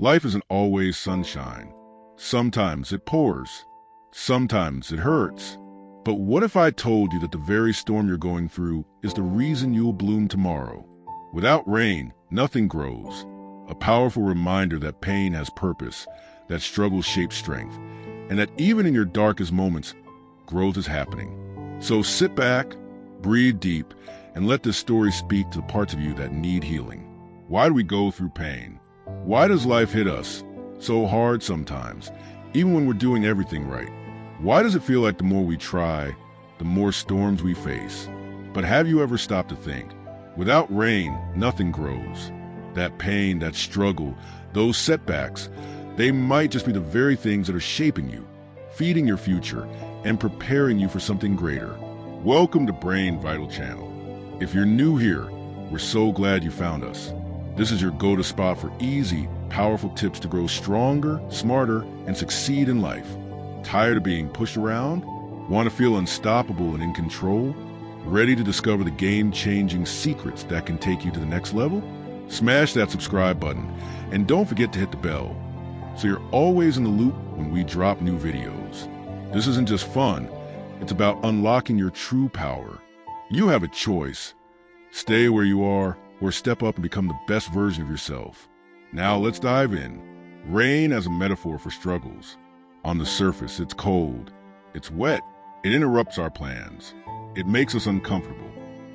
Life isn't always sunshine. Sometimes it pours. Sometimes it hurts. But what if I told you that the very storm you're going through is the reason you'll bloom tomorrow? Without rain, nothing grows. A powerful reminder that pain has purpose, that struggle shapes strength, and that even in your darkest moments, growth is happening. So sit back, breathe deep, and let this story speak to the parts of you that need healing. Why do we go through pain? Why does life hit us so hard sometimes, even when we're doing everything right? Why does it feel like the more we try, the more storms we face? But have you ever stopped to think? Without rain, nothing grows. That pain, that struggle, those setbacks, they might just be the very things that are shaping you, feeding your future, and preparing you for something greater. Welcome to Brain Vital Channel. If you're new here, we're so glad you found us. This is your go-to spot for easy, powerful tips to grow stronger, smarter, and succeed in life. Tired of being pushed around? Want to feel unstoppable and in control? Ready to discover the game-changing secrets that can take you to the next level? Smash that subscribe button, and don't forget to hit the bell, so you're always in the loop when we drop new videos. This isn't just fun, it's about unlocking your true power. You have a choice. Stay where you are, or step up and become the best version of yourself. Now let's dive in. Rain as a metaphor for struggles. On the surface, it's cold, it's wet, it interrupts our plans. It makes us uncomfortable.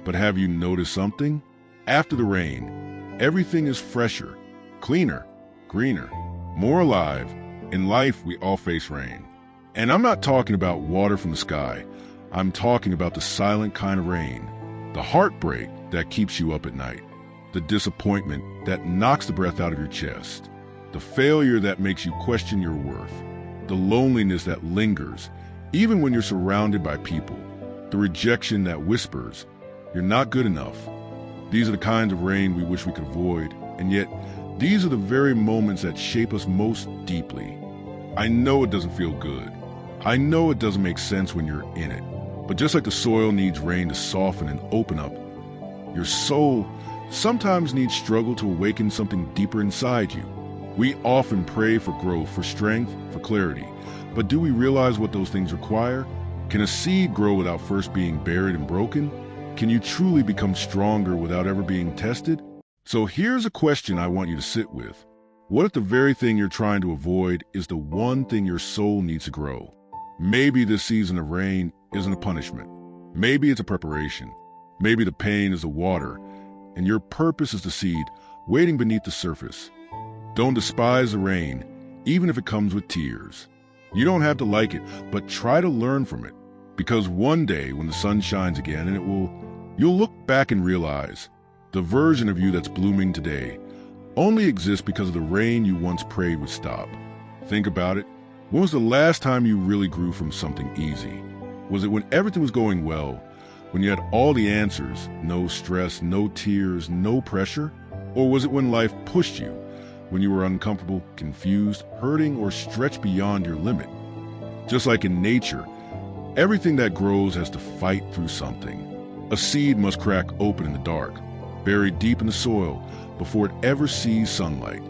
But have you noticed something? After the rain, everything is fresher, cleaner, greener, more alive. In life, we all face rain. And I'm not talking about water from the sky. I'm talking about the silent kind of rain, the heartbreak that keeps you up at night, the disappointment that knocks the breath out of your chest, the failure that makes you question your worth, the loneliness that lingers, even when you're surrounded by people, the rejection that whispers, you're not good enough. These are the kinds of rain we wish we could avoid, and yet these are the very moments that shape us most deeply. I know it doesn't feel good. I know it doesn't make sense when you're in it. But just like the soil needs rain to soften and open up, your soul sometimes needs struggle to awaken something deeper inside you. We often pray for growth, for strength, for clarity. But do we realize what those things require? Can a seed grow without first being buried and broken? Can you truly become stronger without ever being tested? So here's a question I want you to sit with. What if the very thing you're trying to avoid is the one thing your soul needs to grow? Maybe this season of rain isn't a punishment. Maybe it's a preparation. Maybe the pain is the water, and your purpose is the seed waiting beneath the surface. Don't despise the rain, even if it comes with tears. You don't have to like it, but try to learn from it. Because one day when the sun shines again, you'll look back and realize the version of you that's blooming today only exists because of the rain you once prayed would stop. Think about it. When was the last time you really grew from something easy? Was it when everything was going well, when you had all the answers, no stress, no tears, no pressure? Or was it when life pushed you, when you were uncomfortable, confused, hurting, or stretched beyond your limit? Just like in nature, everything that grows has to fight through something. A seed must crack open in the dark, buried deep in the soil, before it ever sees sunlight.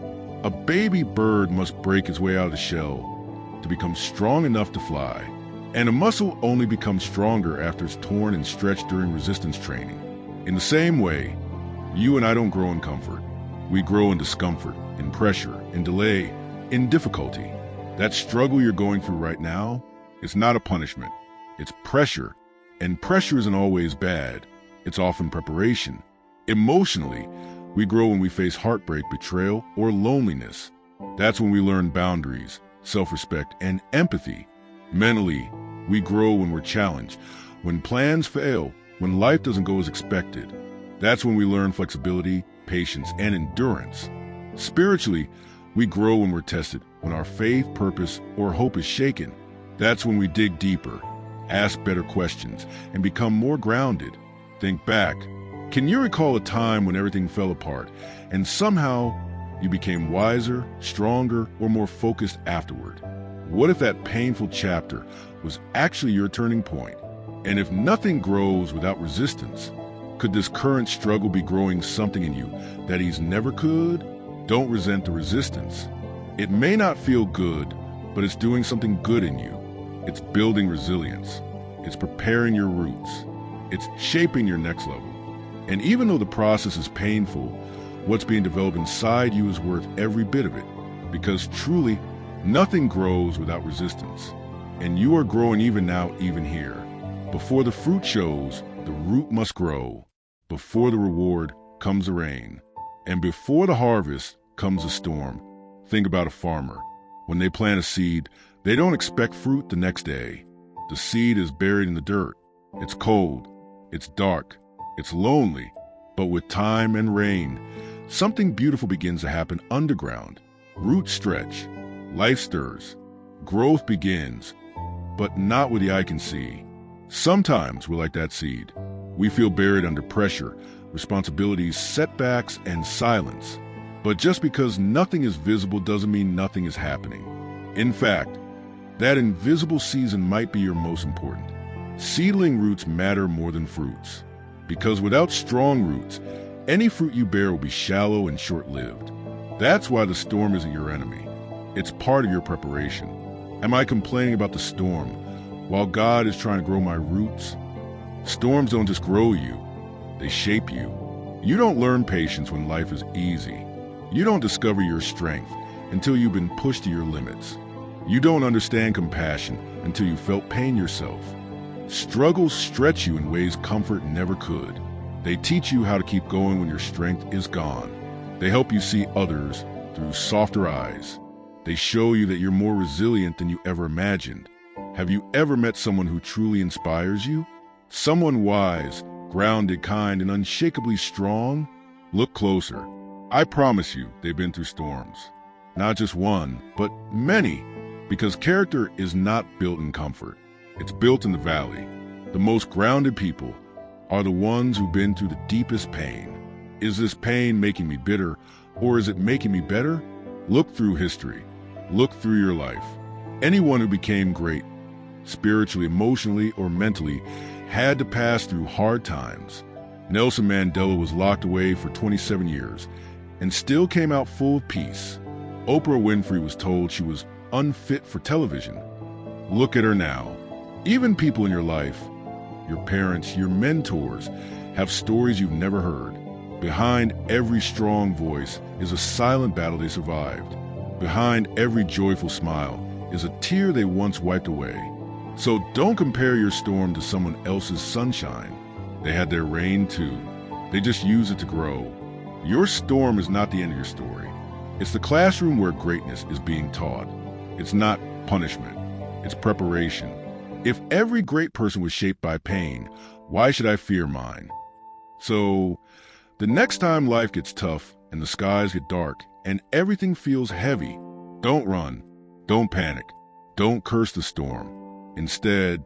A baby bird must break its way out of the shell to become strong enough to fly. And a muscle only becomes stronger after it's torn and stretched during resistance training. In the same way, you and I don't grow in comfort. We grow in discomfort, in pressure, in delay, in difficulty. That struggle you're going through right now is not a punishment. It's pressure. And pressure isn't always bad. It's often preparation. Emotionally, we grow when we face heartbreak, betrayal, or loneliness. That's when we learn boundaries, self-respect, and empathy. Mentally, we grow when we're challenged, when plans fail, when life doesn't go as expected. That's when we learn flexibility, patience, and endurance. Spiritually, we grow when we're tested, when our faith, purpose, or hope is shaken. That's when we dig deeper, ask better questions, and become more grounded. Think back. Can you recall a time when everything fell apart, and somehow you became wiser, stronger, or more focused afterward? What if that painful chapter was actually your turning point? And if nothing grows without resistance, could this current struggle be growing something in you that he's never could? Don't resent the resistance. It may not feel good, but it's doing something good in you. It's building resilience. It's preparing your roots. It's shaping your next level. And even though the process is painful, what's being developed inside you is worth every bit of it. Because truly, nothing grows without resistance. And you are growing even now, even here. Before the fruit shows, the root must grow. Before the reward comes the rain. And before the harvest comes a storm. Think about a farmer. When they plant a seed, they don't expect fruit the next day. The seed is buried in the dirt. It's cold. It's dark. It's lonely. But with time and rain, something beautiful begins to happen underground. Roots stretch. Life stirs. Growth begins. But not what the eye can see. Sometimes we're like that seed. We feel buried under pressure, responsibilities, setbacks, and silence. But just because nothing is visible doesn't mean nothing is happening. In fact, that invisible season might be your most important. Seedling roots matter more than fruits. Because without strong roots, any fruit you bear will be shallow and short-lived. That's why the storm isn't your enemy. It's part of your preparation. Am I complaining about the storm while God is trying to grow my roots? Storms don't just grow you, they shape you. You don't learn patience when life is easy. You don't discover your strength until you've been pushed to your limits. You don't understand compassion until you felt pain yourself. Struggles stretch you in ways comfort never could. They teach you how to keep going when your strength is gone. They help you see others through softer eyes. They show you that you're more resilient than you ever imagined. Have you ever met someone who truly inspires you? Someone wise, grounded, kind, and unshakably strong? Look closer. I promise you they've been through storms. Not just one, but many. Because character is not built in comfort. It's built in the valley. The most grounded people are the ones who've been through the deepest pain. Is this pain making me bitter, or is it making me better? Look through history. Look through your life. Anyone who became great, spiritually, emotionally, or mentally, had to pass through hard times. Nelson Mandela was locked away for 27 years and still came out full of peace. Oprah Winfrey was told she was unfit for television. Look at her now. Even people in your life, your parents, your mentors, have stories you've never heard. Behind every strong voice is a silent battle they survived. Behind every joyful smile is a tear they once wiped away. So don't compare your storm to someone else's sunshine. They had their rain too. They just used it to grow. Your storm is not the end of your story. It's the classroom where greatness is being taught. It's not punishment. It's preparation. If every great person was shaped by pain, why should I fear mine? So, the next time life gets tough and the skies get dark and everything feels heavy, don't run. Don't panic. Don't curse the storm. Instead,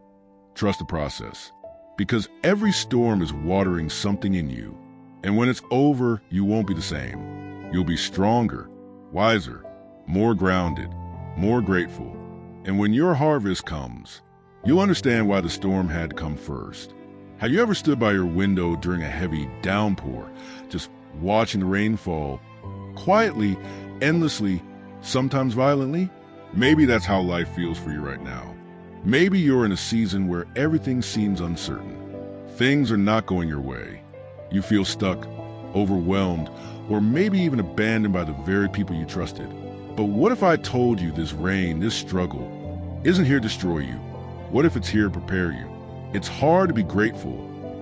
trust the process. Because every storm is watering something in you. And when it's over, you won't be the same. You'll be stronger, wiser, more grounded, more grateful. And when your harvest comes, you'll understand why the storm had to come first. Have you ever stood by your window during a heavy downpour, just watching the rain fall, quietly, endlessly, sometimes violently? Maybe that's how life feels for you right now. Maybe you're in a season where everything seems uncertain. Things are not going your way. You feel stuck, overwhelmed, or maybe even abandoned by the very people you trusted. But what if I told you this rain, this struggle, isn't here to destroy you? What if it's here to prepare you? It's hard to be grateful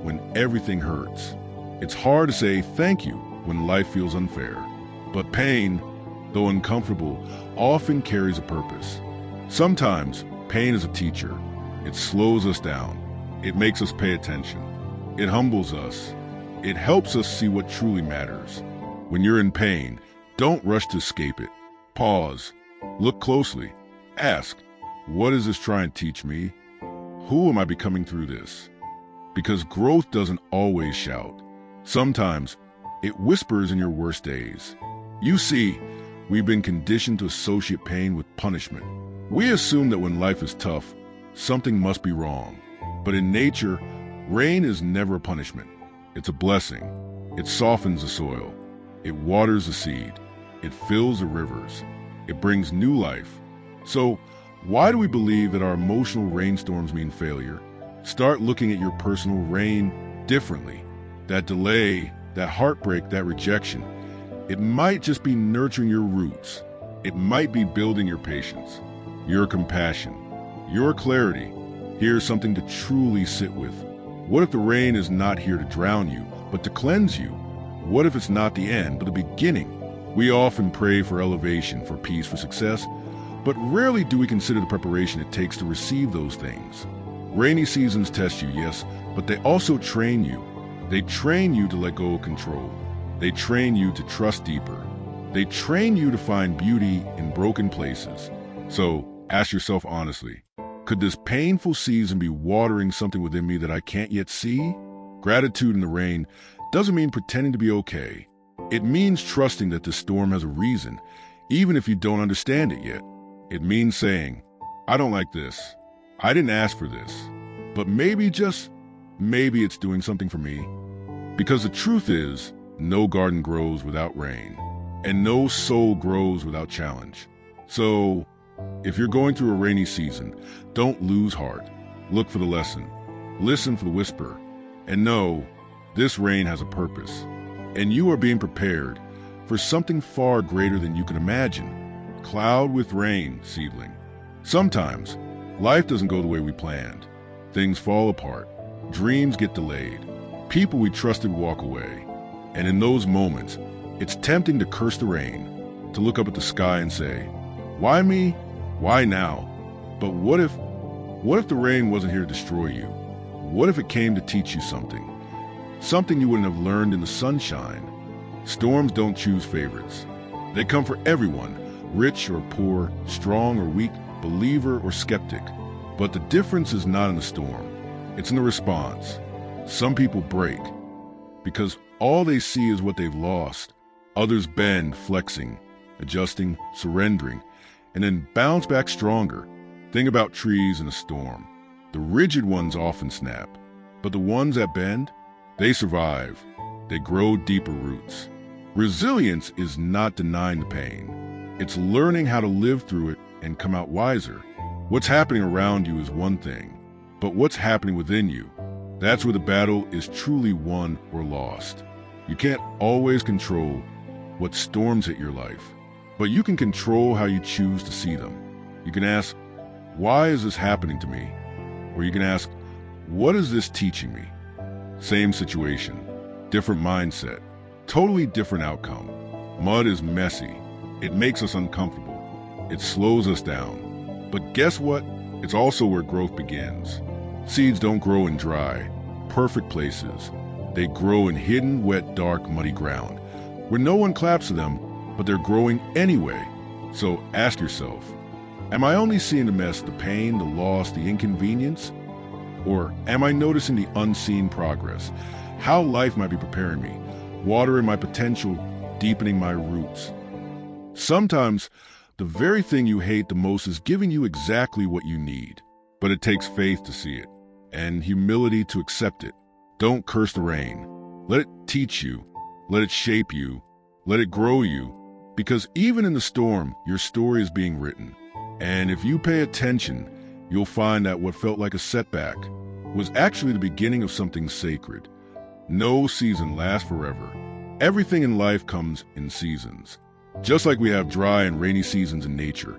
when everything hurts. It's hard to say thank you when life feels unfair. But pain, though uncomfortable, often carries a purpose. Sometimes pain is a teacher. It slows us down. It makes us pay attention. It humbles us. It helps us see what truly matters. When you're in pain, don't rush to escape it. Pause. Look closely. Ask, what is this trying to teach me? Who am I becoming through this? Because growth doesn't always shout. Sometimes it whispers in your worst days. You see, we've been conditioned to associate pain with punishment. We assume that when life is tough, something must be wrong. But in nature, rain is never a punishment. It's a blessing. It softens the soil. It waters the seed. It fills the rivers. It brings new life. So, why do we believe that our emotional rainstorms mean failure? Start looking at your personal rain differently. That delay, that heartbreak, that rejection, it might just be nurturing your roots. It might be building your patience, your compassion, your clarity. Here's something to truly sit with. What if the rain is not here to drown you, but to cleanse you? What if it's not the end, but the beginning? We often pray for elevation, for peace, for success, but rarely do we consider the preparation it takes to receive those things. Rainy seasons test you, yes, but they also train you. They train you to let go of control. They train you to trust deeper. They train you to find beauty in broken places. So, ask yourself honestly, could this painful season be watering something within me that I can't yet see? Gratitude in the rain doesn't mean pretending to be okay. It means trusting that the storm has a reason, even if you don't understand it yet. It means saying, I don't like this. I didn't ask for this. But maybe, just maybe it's doing something for me. Because the truth is, no garden grows without rain, and no soul grows without challenge. So, if you're going through a rainy season, don't lose heart. Look for the lesson. Listen for the whisper. And know, this rain has a purpose. And you are being prepared for something far greater than you can imagine. Cloud with rain, seedling. Sometimes, life doesn't go the way we planned. Things fall apart. Dreams get delayed. People we trusted walk away. And in those moments, it's tempting to curse the rain, to look up at the sky and say, why me? Why now? But what if the rain wasn't here to destroy you? What if it came to teach you something? Something you wouldn't have learned in the sunshine. Storms don't choose favorites. They come for everyone, rich or poor, strong or weak, believer or skeptic. But the difference is not in the storm. It's in the response. Some people break because all they see is what they've lost. Others bend, flexing, adjusting, surrendering, and then bounce back stronger. Think about trees in a storm. The rigid ones often snap, but the ones that bend, they survive. They grow deeper roots. Resilience is not denying the pain. It's learning how to live through it and come out wiser. What's happening around you is one thing, but what's happening within you, that's where the battle is truly won or lost. You can't always control what storms hit your life, but you can control how you choose to see them. You can ask, why is this happening to me? Or you can ask, what is this teaching me? Same situation, different mindset, totally different outcome. Mud is messy. It makes us uncomfortable. It slows us down. But guess what? It's also where growth begins. Seeds don't grow in dry, perfect places. They grow in hidden, wet, dark, muddy ground, where no one claps for them, but they're growing anyway. So ask yourself, am I only seeing the mess, the pain, the loss, the inconvenience? Or am I noticing the unseen progress? How life might be preparing me, watering my potential, deepening my roots. Sometimes, the very thing you hate the most is giving you exactly what you need. But it takes faith to see it, and humility to accept it. Don't curse the rain. Let it teach you. Let it shape you. Let it grow you. Because even in the storm, your story is being written. And if you pay attention, you'll find that what felt like a setback was actually the beginning of something sacred. No season lasts forever. Everything in life comes in seasons. Just like we have dry and rainy seasons in nature,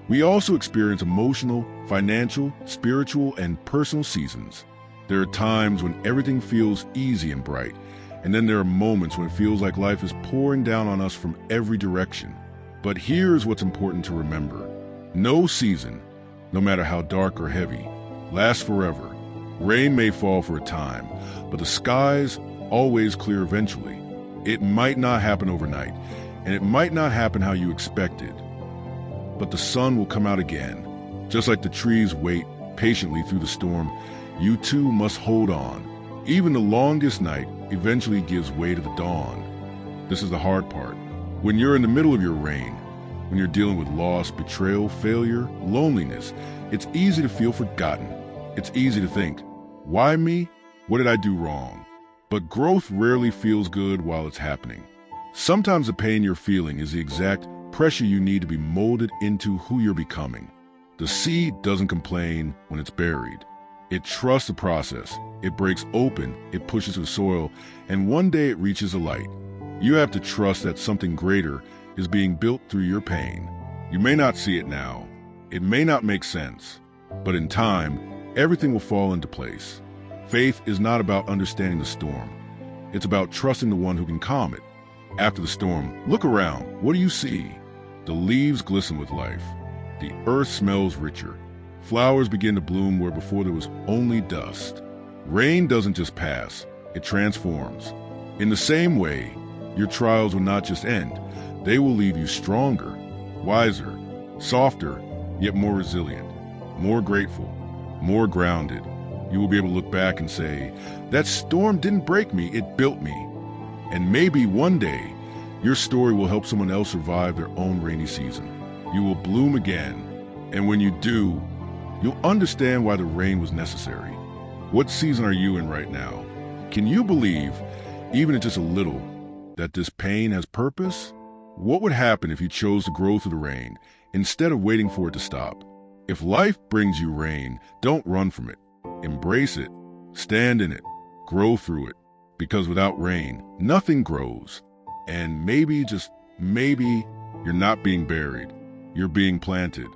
we also experience emotional, financial, spiritual, and personal seasons. There are times when everything feels easy and bright, and then there are moments when it feels like life is pouring down on us from every direction. But here's what's important to remember. No season, no matter how dark or heavy, lasts forever. Rain may fall for a time, but the skies always clear eventually. It might not happen overnight, and it might not happen how you expected. But the sun will come out again. Just like the trees wait patiently through the storm, you too must hold on. Even the longest night eventually gives way to the dawn. This is the hard part. When you're in the middle of your rain, when you're dealing with loss, betrayal, failure, loneliness, it's easy to feel forgotten. It's easy to think, why me? What did I do wrong? But growth rarely feels good while it's happening. Sometimes the pain you're feeling is the exact pressure you need to be molded into who you're becoming. The seed doesn't complain when it's buried. It trusts the process. It breaks open, it pushes through the soil, and one day it reaches the light. You have to trust that something greater is being built through your pain. You may not see it now. It may not make sense. But in time, everything will fall into place. Faith is not about understanding the storm. It's about trusting the one who can calm it. After the storm, look around. What do you see? The leaves glisten with life. The earth smells richer. Flowers begin to bloom where before there was only dust. Rain doesn't just pass, it transforms. In the same way, your trials will not just end, they will leave you stronger, wiser, softer, yet more resilient, more grateful, more grounded. You will be able to look back and say, that storm didn't break me, it built me. And maybe one day, your story will help someone else survive their own rainy season. You will bloom again, and when you do, you'll understand why the rain was necessary. What season are you in right now? Can you believe, even if just a little, that this pain has purpose? What would happen if you chose to grow through the rain instead of waiting for it to stop? If life brings you rain, don't run from it. Embrace it, stand in it, grow through it. Because without rain, nothing grows. And maybe, just maybe, you're not being buried, you're being planted.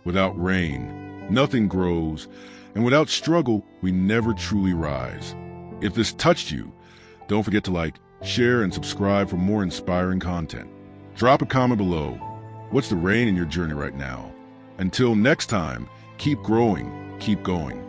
Without rain, nothing grows, and without struggle, we never truly rise. If this touched you, don't forget to like, share, and subscribe for more inspiring content. Drop a comment below. What's the rain in your journey right now? Until next time, keep growing, keep going.